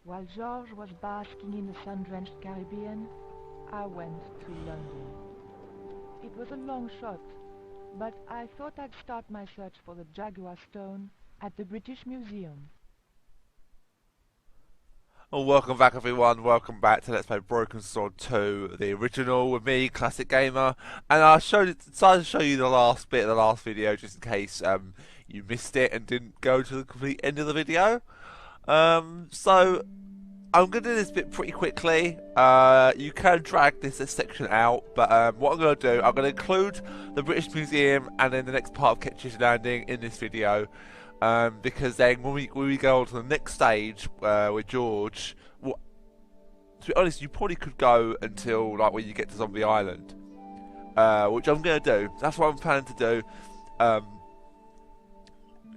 While George was basking in the sun-drenched Caribbean, I went to London. It was a long shot, but I thought I'd start my search for the Jaguar stone at the British Museum. Well, welcome back everyone, welcome back to Let's Play Broken Sword 2, the original with me, Classic Gamer, and I decided to show you the last bit of the last video just in case you missed it and didn't go to the complete end of the video. So I'm going to do this bit pretty quickly. You can drag this section out, but what I'm going to do, I'm going to include the British Museum and then the next part of Ketch's Landing in this video. Because then when we go on to the next stage with George, well, to be honest, you probably could go until like when you get to Zombie Island, which I'm going to do. That's what I'm planning to do.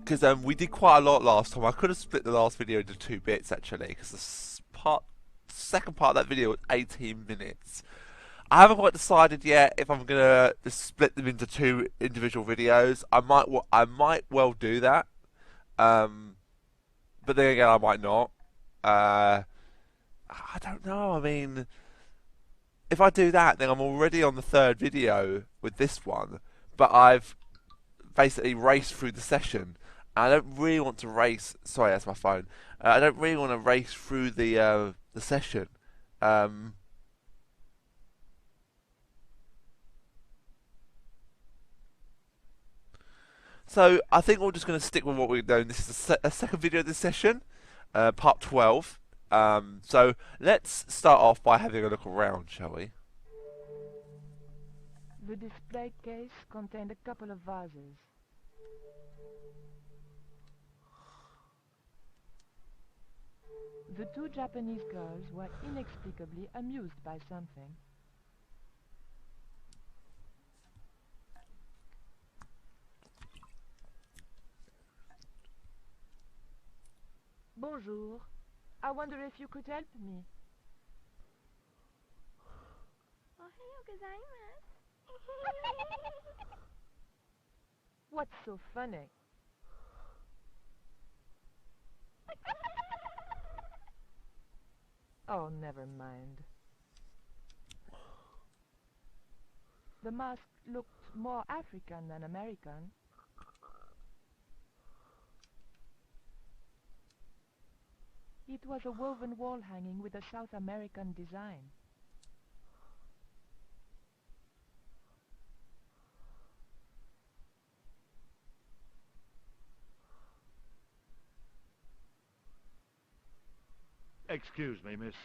Because we did quite a lot last time. I could have split the last video into 2 bits actually, because the second part of that video was 18 minutes. I haven't quite decided yet if I'm gonna just split them into 2 individual videos. I might well do that. But then again, I might not. I don't know. I mean, if I do that, then I'm already on the 3rd video with this one. But I've basically raced through the session. I don't really want to race. Sorry, that's my phone. I don't really want to race through the session. So I think we're just going to stick with what we're doing. This is a second video of this session, part 12. So let's start off by having a look around, shall we? The display case contained a couple of vases. The 2 Japanese girls were inexplicably amused by something. Bonjour. I wonder if you could help me. Ohayou gozaimasu. What's so funny? Oh, never mind. The mask looked more African than American. It was a woven wall hanging with a South American design. Excuse me, miss.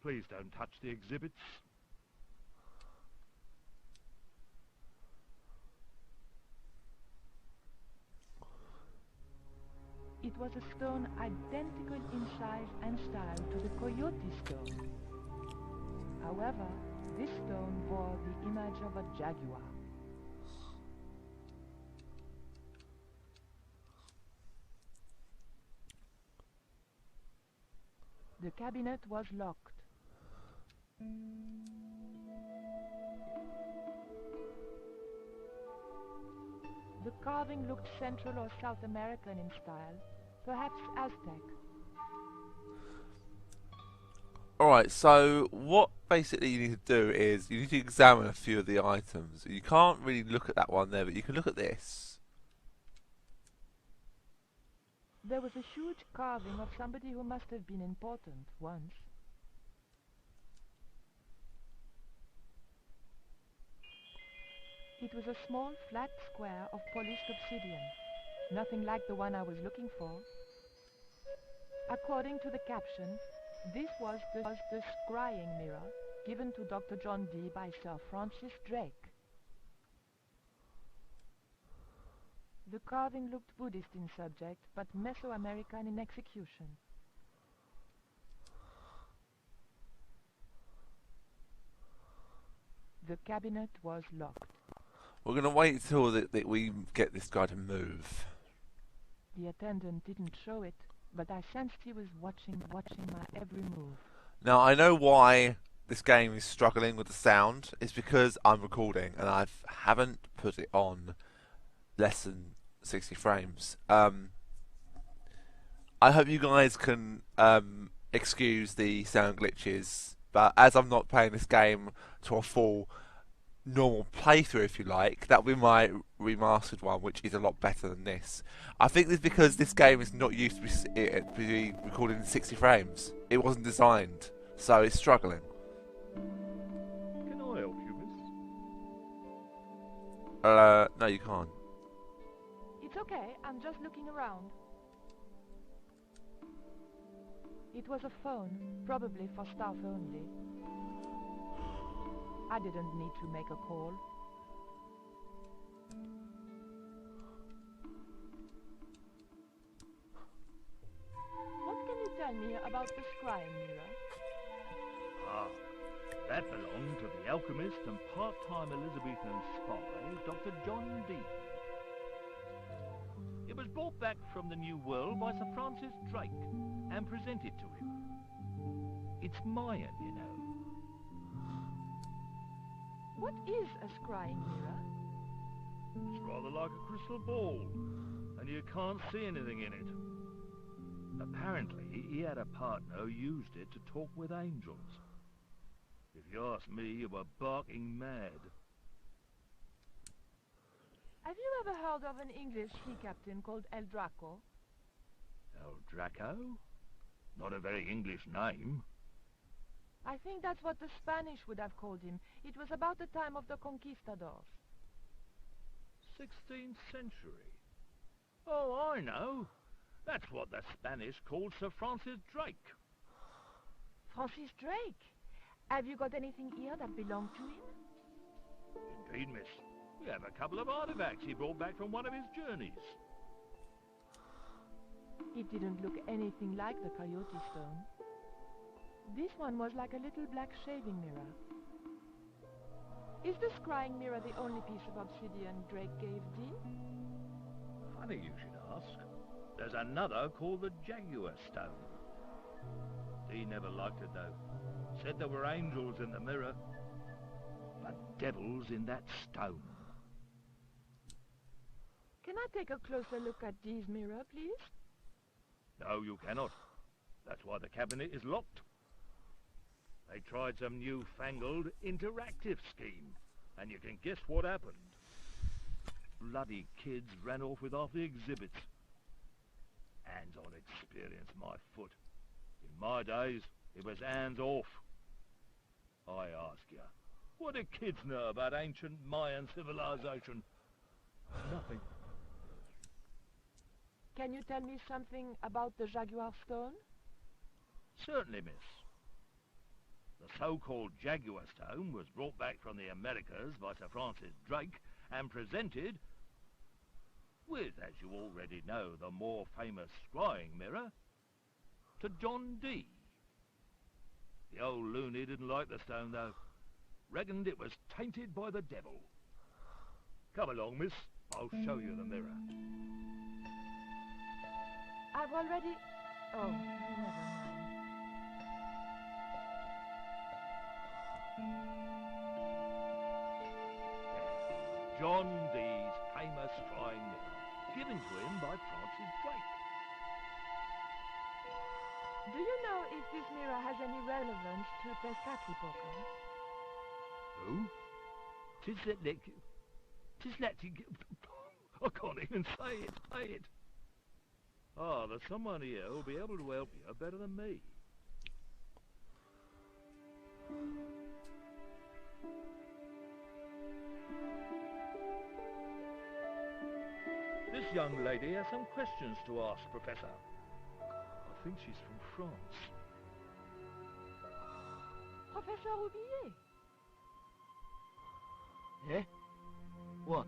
Please don't touch the exhibits. It was a stone identical in size and style to the Coyote stone. However, this stone bore the image of a jaguar. The cabinet was locked. The carving looked Central or South American in style, perhaps Aztec. Alright, so what basically you need to do is you need to examine a few of the items. You can't really look at that one there, but you can look at this. There was a huge carving of somebody who must have been important once. It was a small flat square of polished obsidian, nothing like the one I was looking for. According to the caption, this was the scrying mirror given to Dr. John Dee by Sir Francis Drake. The carving looked Buddhist in subject, but Mesoamerican in execution. The cabinet was locked. We're going to wait till we get this guy to move. The attendant didn't show it, but I sensed he was watching my every move. Now, I know why this game is struggling with the sound. It's because I'm recording and I haven't put it on less than 60 frames. I hope you guys can excuse the sound glitches, but as I'm not playing this game to a full normal playthrough, if you like, that'll be my remastered one, which is a lot better than this. I think it's because this game is not used to be recorded in 60 frames. It wasn't designed, so it's struggling. Can I help you, miss? No, you can't. It's okay, I'm just looking around. It was a phone, probably for staff only. I didn't need to make a call. What can you tell me about the scrying mirror? Ah, that belonged to the alchemist and part-time Elizabethan spy, Dr. John Dee. It was brought back from the New World by Sir Francis Drake and presented to him. It's Mayan, you know. What is a scrying mirror? It's rather like a crystal ball, and you can't see anything in it. Apparently, he had a partner who used it to talk with angels. If you ask me, you were barking mad. Have you ever heard of an English sea captain called El Draco? El Draco? Not a very English name. I think that's what the Spanish would have called him. It was about the time of the conquistadors. 16th century. Oh, I know. That's what the Spanish called Sir Francis Drake. Francis Drake? Have you got anything here that belonged to him? Indeed, miss. We have a couple of artifacts he brought back from one of his journeys. It didn't look anything like the coyote stone. This one was like a little black shaving mirror. Is the scrying mirror the only piece of obsidian Drake gave Dee? Funny you should ask. There's another called the Jaguar Stone. Dee never liked it though. Said there were angels in the mirror, but devils in that stone. Can I take a closer look at Dee's mirror, please? No, you cannot. That's why the cabinet is locked. They tried some newfangled interactive scheme, and you can guess what happened. Bloody kids ran off with half the exhibits. Hands-on experience, my foot. In my days, it was hands off. I ask you, what do kids know about ancient Mayan civilization? Nothing. Can you tell me something about the Jaguar stone? Certainly, miss. The so-called Jaguar Stone was brought back from the Americas by Sir Francis Drake and presented with, as you already know, the more famous scrying mirror, to John Dee. The old loony didn't like the stone, though. Reckoned it was tainted by the devil. Come along, miss. I'll show you the mirror. I've already... Oh, never mind. John Dee's famous scrying mirror, given to him by Francis Drake. Do you know if this mirror has any relevance to Tezcatlipoca? Who? I can't even say it. Ah, there's someone here who'll be able to help you better than me. This young lady has some questions to ask, Professor. I think she's from France. Professor Oubier? Eh? What?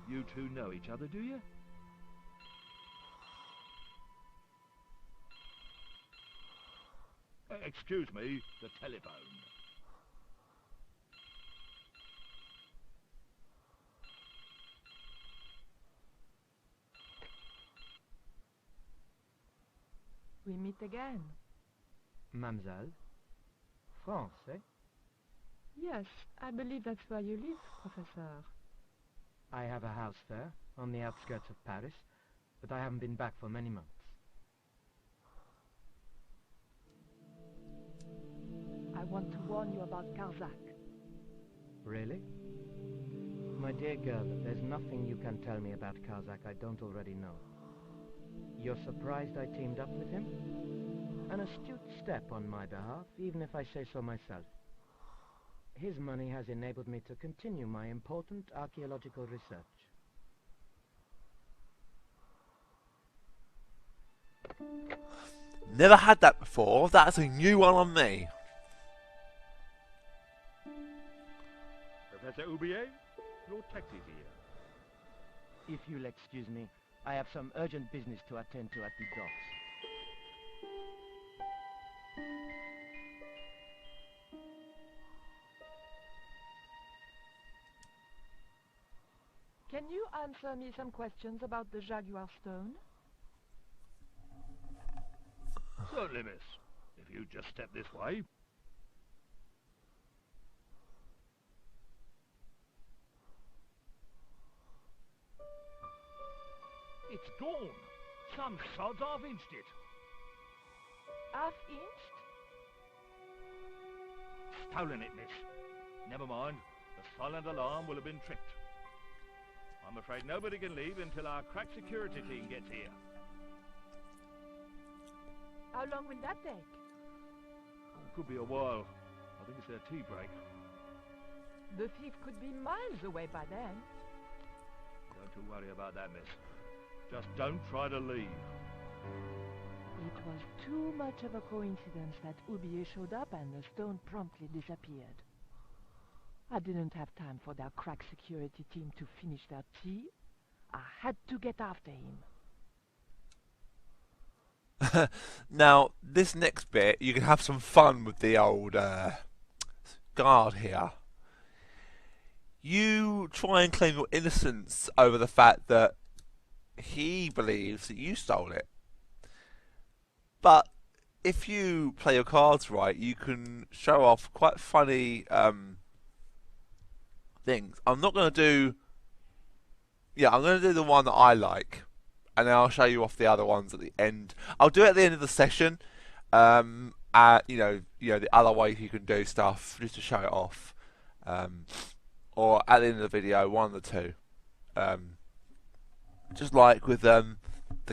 You two know each other, do you? Excuse me, the telephone. We meet again. Mademoiselle? France, eh? Yes, I believe that's where you live, Professor. I have a house there, on the outskirts of Paris, but I haven't been back for many months. I want to warn you about Karzak. Really? My dear girl, there's nothing you can tell me about Karzak I don't already know. You're surprised I teamed up with him? An astute step on my behalf, even if I say so myself. His money has enabled me to continue my important archaeological research. Never had that before. That's a new one on me. Professor Oubier, your taxi here. If you'll excuse me, I have some urgent business to attend to at the docks. Can you answer me some questions about the Jaguar stone? Certainly, miss. If you just step this way. It's gone. Some sods half-inched it. Half-inched? Stolen it, miss. Never mind. The silent alarm will have been tricked. I'm afraid nobody can leave until our crack security team gets here. How long will that take? Could be a while. I think it's their tea break. The thief could be miles away by then. Don't you worry about that, miss. Just don't try to leave. It was too much of a coincidence that Oubier showed up and the stone promptly disappeared. I didn't have time for their crack security team to finish their tea. I had to get after him. Now, this next bit, you can have some fun with the old guard here. You try and claim your innocence over the fact that he believes that you stole it. But if you play your cards right, you can show off quite funny things. I'm not going to do... Yeah, I'm going to do the one that I like. And then I'll show you off the other ones at the end. I'll do it at the end of the session. You know, the other ways you can do stuff, just to show it off. Or at the end of the video, one of the two. Just like with the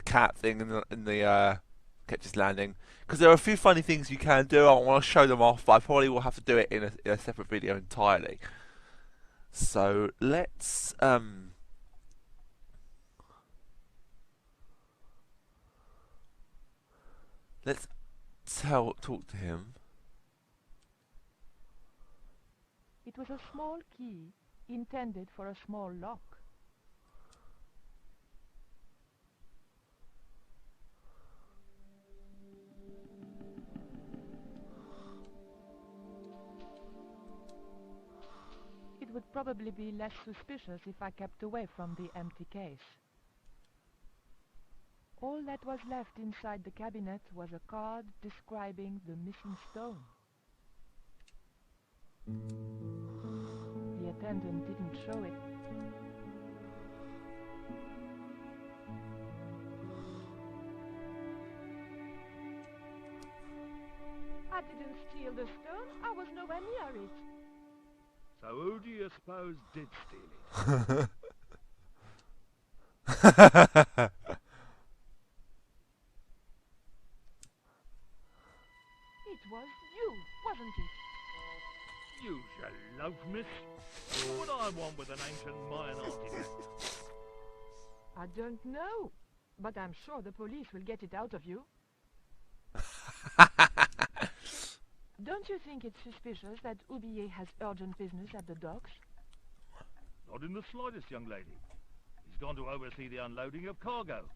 cat thing in the Ketch's Landing. Because there are a few funny things you can do. I want to show them off, but I probably will have to do it in a separate video entirely. So let's talk to him. It was a small key intended for a small lock. It would probably be less suspicious if I kept away from the empty case. All that was left inside the cabinet was a card describing the missing stone. The attendant didn't show it. I didn't steal the stone. I was nowhere near it. So who do you suppose did steal it? It was you, wasn't it? Use your loaf, miss. What would I want with an ancient Mayan artifact? I don't know, but I'm sure the police will get it out of you. Don't you think it's suspicious that Oubier has urgent business at the docks? Not in the slightest, young lady. He's gone to oversee the unloading of cargo.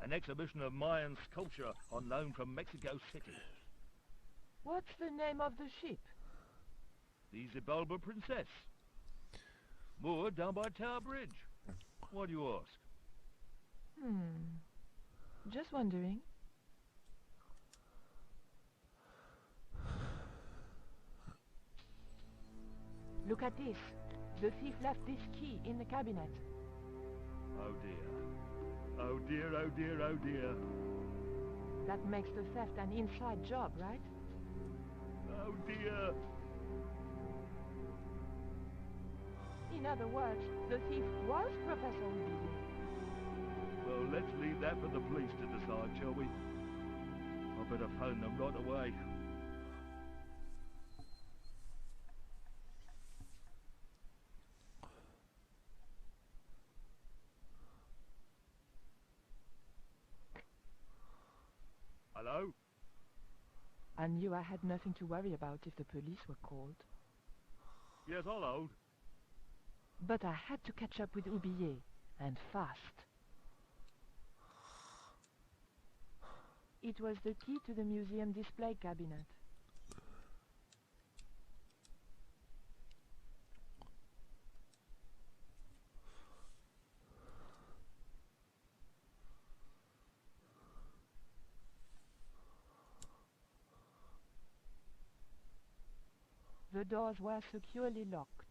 An exhibition of Mayan sculpture on loan from Mexico City. What's the name of the ship? The Zibalba Princess. Moored down by Tower Bridge. Why do you ask? Just wondering. Look at this. The thief left this key in the cabinet. Oh dear. Oh dear, oh dear, oh dear. That makes the theft an inside job, right? Oh dear. In other words, the thief was Professor Oubier. Well, let's leave that for the police to decide, shall we? I better phone them right away. Hello? I knew I had nothing to worry about if the police were called. Yes, I'll hold. But I had to catch up with Oubier, and fast. It was the key to the museum display cabinet. The doors were securely locked.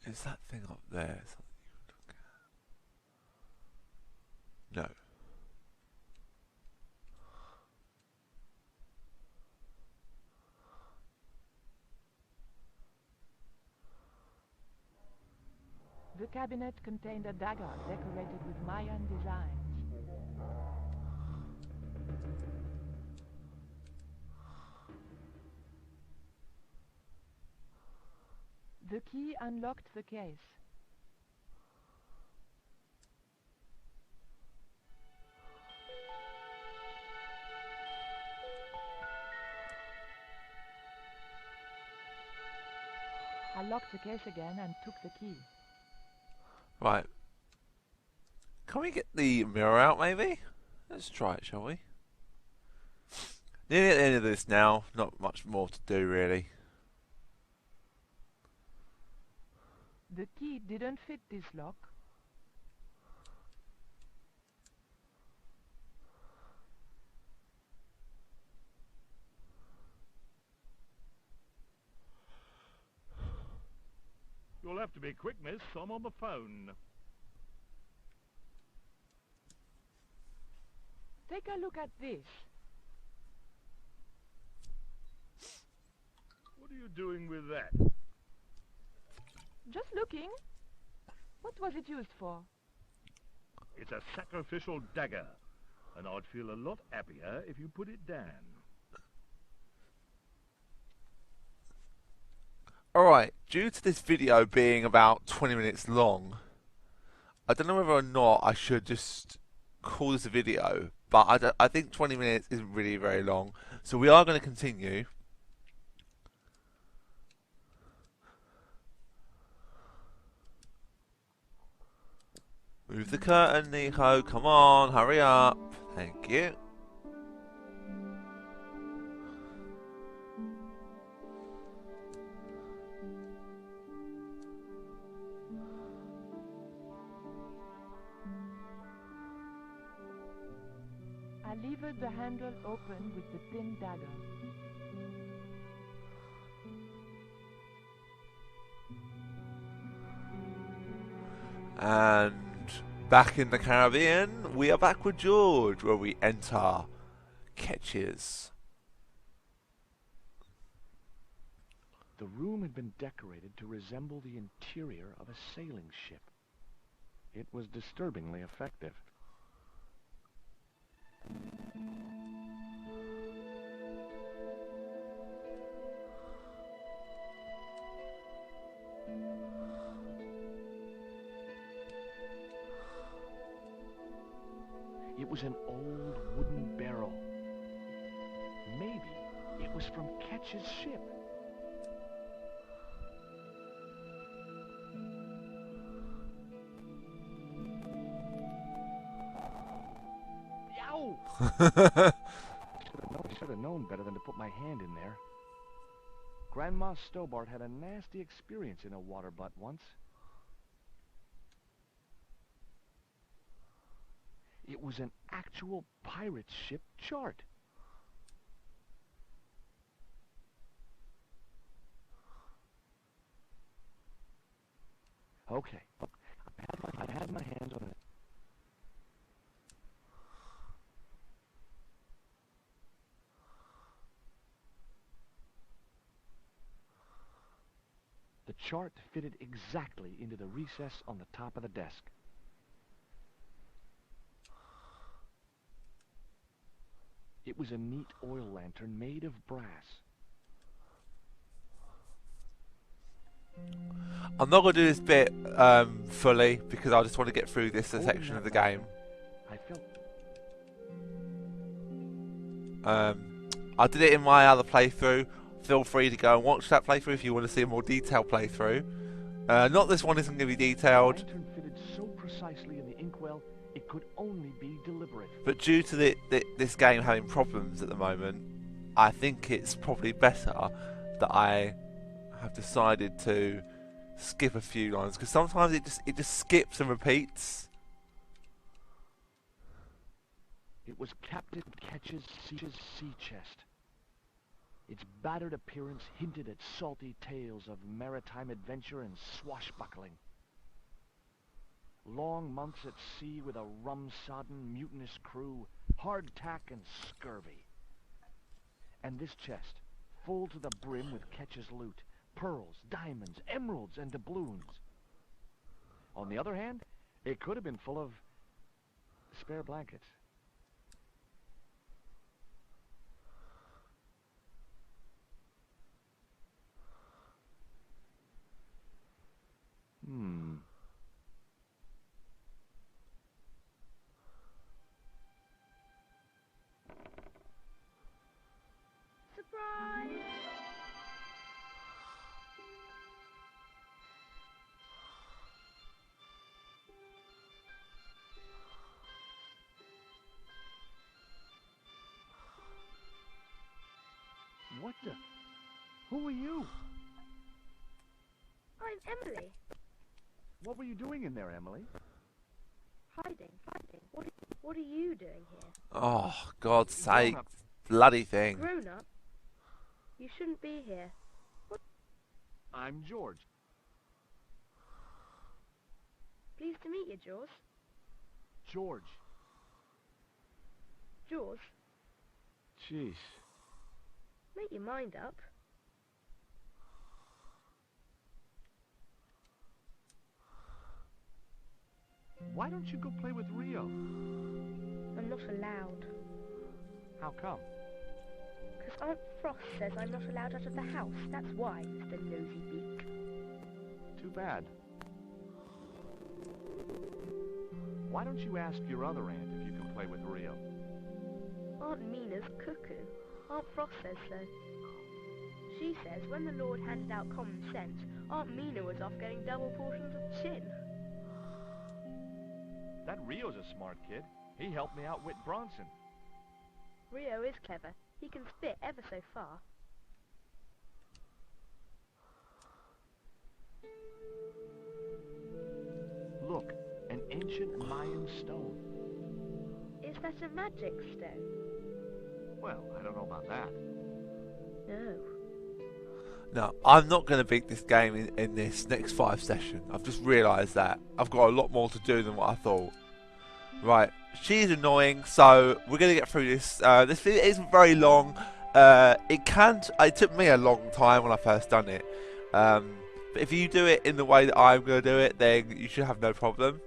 Is that thing up there something you can look at? No. The cabinet contained a dagger decorated with Mayan designs. The key unlocked the case. I locked the case again and took the key. Right. Can we get the mirror out, maybe? Let's try it, shall we? Nearly at the end of this now. Not much more to do, really. The key didn't fit this lock. You'll have to be quick, miss. I'm on the phone. Take a look at this. What are you doing with that? Just looking. What was it used for? It's a sacrificial dagger, and I'd feel a lot happier if you put it down. Alright, due to this video being about 20 minutes long, I don't know whether or not I should just call this a video, but I think 20 minutes isn't really very long, so we are going to continue. Move the curtain, Nico, come on, hurry up. Thank you. I levered the handle open with the thin dagger. And back in the Caribbean, we are back with George, where we enter Catches. The room had been decorated to resemble the interior of a sailing ship. It was disturbingly effective. It was an old wooden barrel. Maybe it was from Ketch's ship. Ow! Should have known better than to put my hand in there. Grandma Stobbart had a nasty experience in a water butt once. It was an actual pirate ship chart. Okay. I had my hands on it. The chart fitted exactly into the recess on the top of the desk. It was a neat oil lantern made of brass. I'm not going to do this bit fully because I just want to get through this section of the game. I felt I did it in my other playthrough. Feel free to go and watch that playthrough if you want to see a more detailed playthrough. Not this one isn't going to be detailed. the lantern fitted so precisely in the inkwell, it could only be deliberate. But due to this game having problems at the moment, I think it's probably better that I have decided to skip a few lines because sometimes it just skips and repeats. It was Captain Ketch's sea chest. Its battered appearance hinted at salty tales of maritime adventure and swashbuckling. Long months at sea with a rum-sodden, mutinous crew, hardtack and scurvy. And this chest, full to the brim with Ketch's loot, pearls, diamonds, emeralds, and doubloons. On the other hand, it could have been full of spare blankets. Surprise! What the? Who are you? I'm Emily. What were you doing in there, Emily? Hiding. What are you doing here? Oh, God's sake. Bloody thing. Grown up? You shouldn't be here. I'm George. Pleased to meet you, George. George. George, Jeez. make your mind up. Why don't you go play with Rio? I'm not allowed. How come? Because Aunt Frost says I'm not allowed out of the house. That's why, Mr. Nosy Beak. Too bad. Why don't you ask your other aunt if you can play with Rio? Aunt Mina's cuckoo. Aunt Frost says so. She says when the Lord handed out common sense, Aunt Mina was off getting double portions of chin. That Rio's a smart kid. He helped me outwit Bronson. Rio is clever. He can spit ever so far. Look, an ancient Mayan stone. Is that a magic stone? Well, I don't know about that. No. No, I'm not going to beat this game in this next 5 sessions. I've just realised that. I've got a lot more to do than what I thought. Right, she's annoying, so we're going to get through this. This video isn't very long. It took me a long time when I first done it. But if you do it in the way that I'm going to do it, then you should have no problem.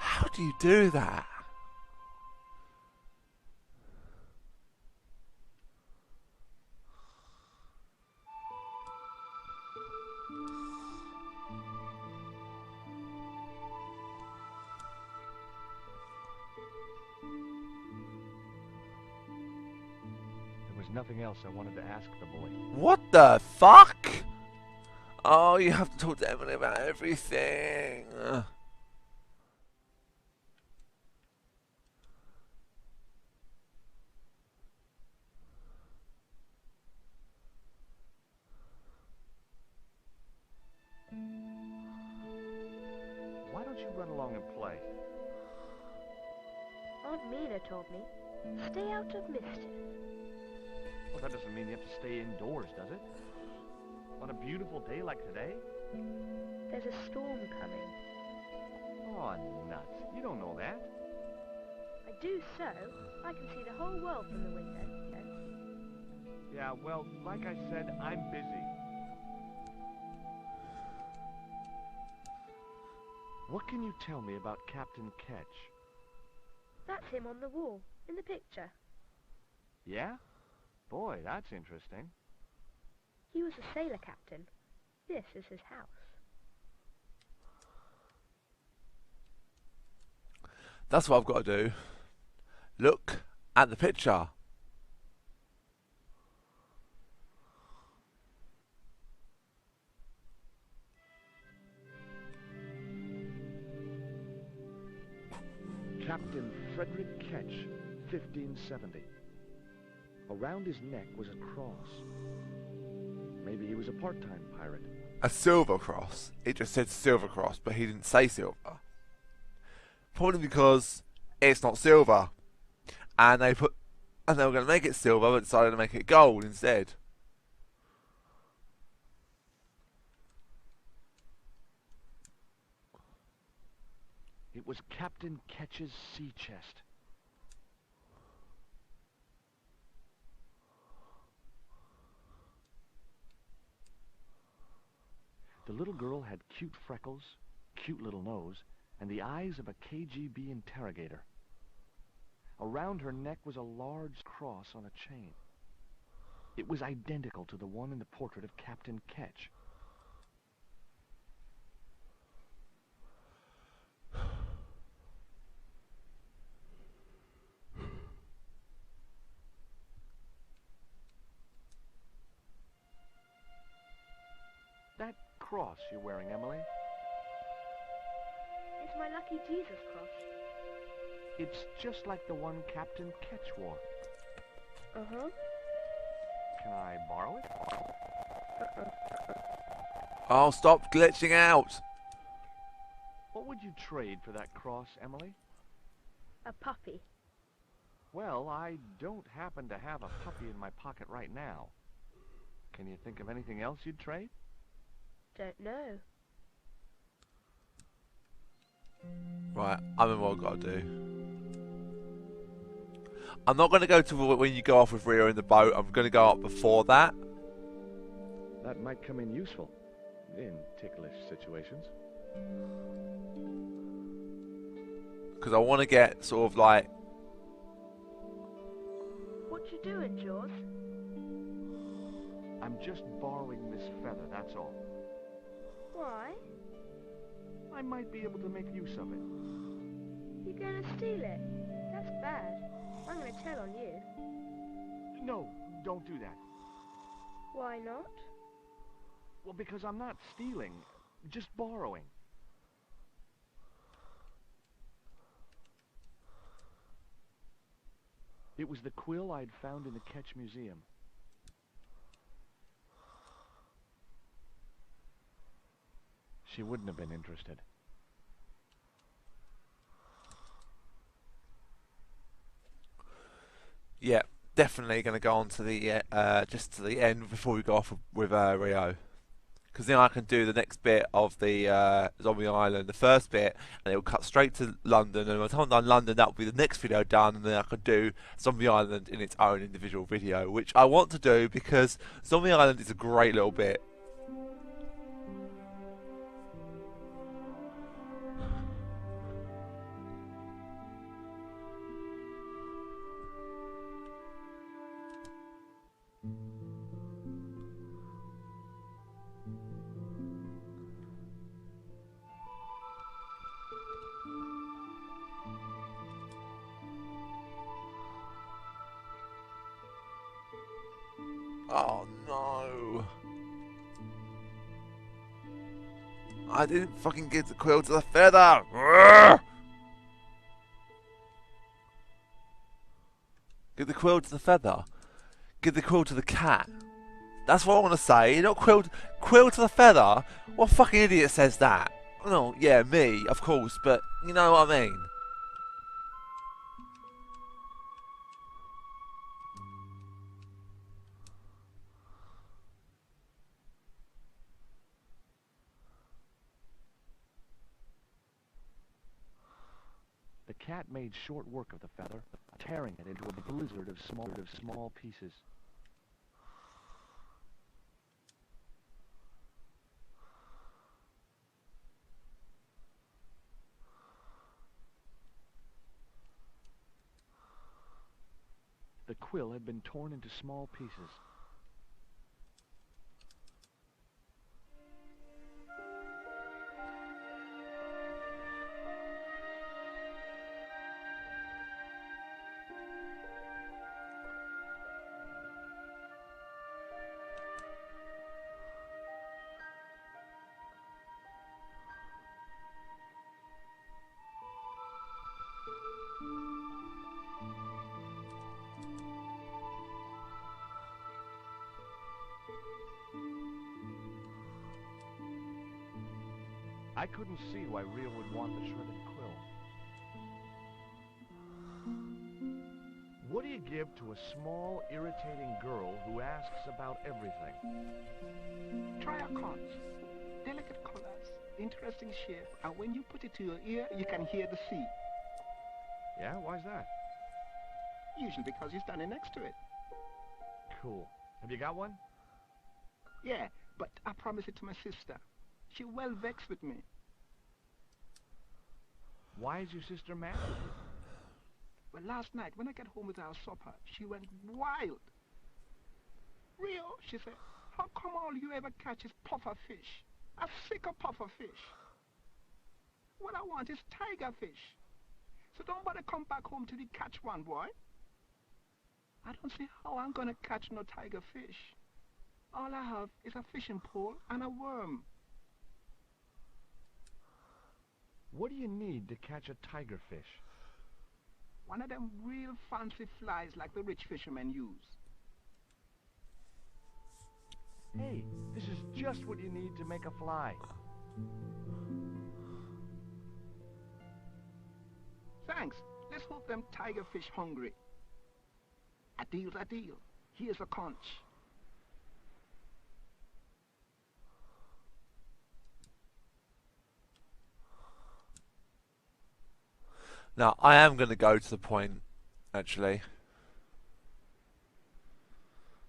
How do you do that? There was nothing else I wanted to ask the boy. What the fuck? Oh, you have to talk to Emily about everything. run along and play. Aunt Mina told me, stay out of mischief. Well, that doesn't mean you have to stay indoors, does it? On a beautiful day like today? There's a storm coming. Oh, nuts. You don't know that. I do so. I can see the whole world from the window. Yeah, well, like I said, I'm busy. What can you tell me about Captain Ketch? That's him on the wall, in the picture. Yeah? Boy, that's interesting. He was a sailor captain. This is his house. That's what I've got to do. Look at the picture. Captain Frederick Ketch, 1570. Around his neck was a cross. Maybe he was a part-time pirate. A silver cross. It just said silver cross, but he didn't say silver. Probably because it's not silver, and they were going to make it silver, but decided to make it gold instead. It was Captain Ketch's sea chest. The little girl had cute freckles, cute little nose, and the eyes of a KGB interrogator. Around her neck was a large cross on a chain. It was identical to the one in the portrait of Captain Ketch. That cross you're wearing, Emily? It's my lucky Jesus cross. It's just like the one Captain Ketch wore. Uh-huh. Can I borrow it? Oh, stop glitching out. What would you trade for that cross, Emily? A puppy. Well, I don't happen to have a puppy in my pocket right now. Can you think of anything else you'd trade? Don't know. Right, I remember what I've got to do. I'm not going to go to when you go off with Rio in the boat. I'm going to go up before that. That might come in useful in ticklish situations. Because I want to get sort of like... What you doing, George? I'm just borrowing this feather, that's all. Why? I might be able to make use of it. You're gonna steal it? That's bad. I'm gonna tell on you. No, don't do that. Why not? Well, because I'm not stealing, just borrowing. It was the quill I'd found in the Ketch Museum. She wouldn't have been interested. Yeah, definitely going to go on to the just to the end before we go off with Rio. Because then I can do the next bit of the Zombie Island, the first bit, and it will cut straight to London. And by the time I'm done London, that will be the next video done, and then I can do Zombie Island in its own individual video, which I want to do because Zombie Island is a great little bit. Oh no! I didn't fucking give the quill to the feather! Urgh! Give the quill to the feather. Give the quill to the cat. That's what I want to say. Not quill to the feather. What fucking idiot says that? No, yeah, me, of course, but you know what I mean. The cat made short work of the feather, tearing it into a blizzard of small pieces. The quill had been torn into small pieces. I couldn't see why Rio would want the shredded quill. What do you give to a small, irritating girl who asks about everything? Try a conch. Delicate colors, interesting shape, and when you put it to your ear, you can hear the sea. Yeah, why's that? Usually because you're standing next to it. Cool. Have you got one? Yeah, but I promised it to my sister. She well vexed with me. Why is your sister mad with you? Well, last night, when I got home with our supper, she went wild. Rio, she said, how come all you ever catch is puffer fish? I'm sick of puffer fish. What I want is tiger fish. So don't bother come back home till you catch one, boy. I don't see how I'm gonna catch no tiger fish. All I have is a fishing pole and a worm. What do you need to catch a tiger fish? One of them real fancy flies like the rich fishermen use. Hey, this is just what you need to make a fly. Thanks. Let's hope them tiger fish hungry. A deal's a deal. Here's a conch. Now, I am going to go to the point, actually.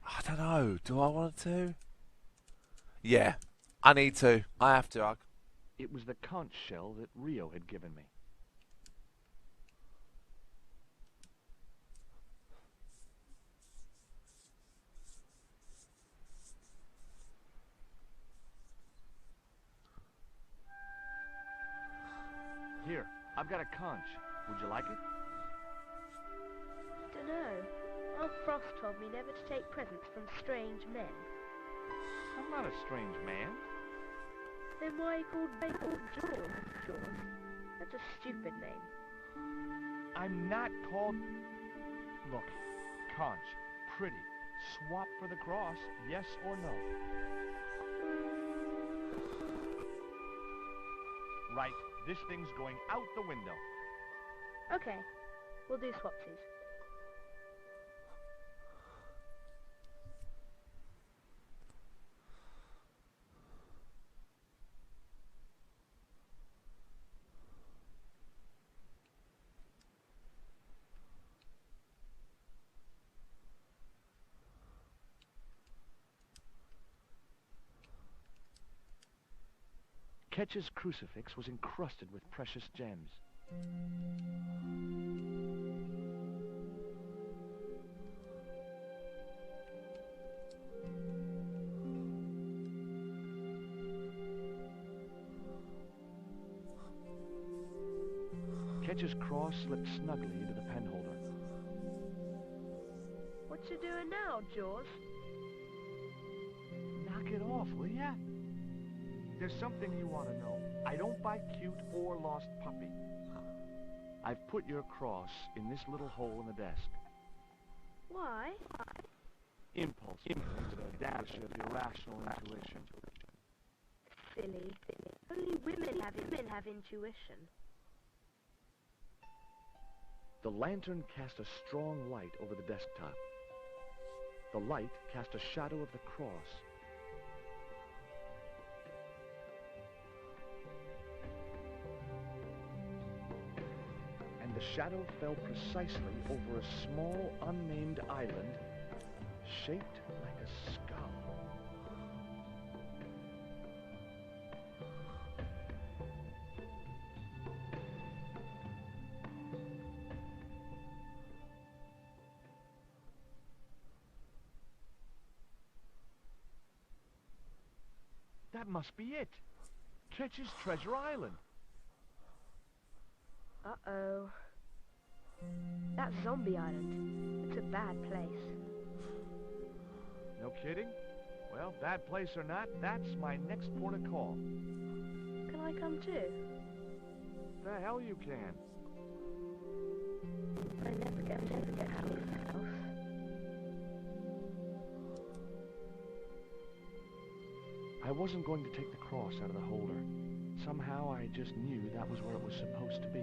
I don't know. Do I want to? Yeah, I need to. I have to. It was the conch shell that Rio had given me. Here, I've got a conch. Would you like it? Dunno. Aunt Frost told me never to take presents from strange men. I'm not a strange man. Then why are you called George? That's a stupid name. I'm not called... Look, conch, pretty. Swap for the cross, yes or no? Right, this thing's going out the window. Okay, we'll do swapsies. Ketch's crucifix was encrusted with precious gems. Ketch's cross slipped snugly into the penholder. What you doing now, George? Knock it off, will ya? There's something you want to know. I don't buy cute or lost puppy. I've put your cross in this little hole in the desk. Why? Impulse, the dash of irrational intuition. Silly. Only women have intuition. The lantern cast a strong light over the desktop. The light cast a shadow of the cross. And the shadow fell precisely over a small, unnamed island shaped like a skull. That must be it. Ketch's Treasure Island. Uh-oh. That's Zombie Island. It's a bad place. No kidding? Well, bad place or not, that's my next port of call. Can I come too? The hell you can. I never get out of myself. I wasn't going to take the cross out of the holder. Somehow I just knew that was where it was supposed to be.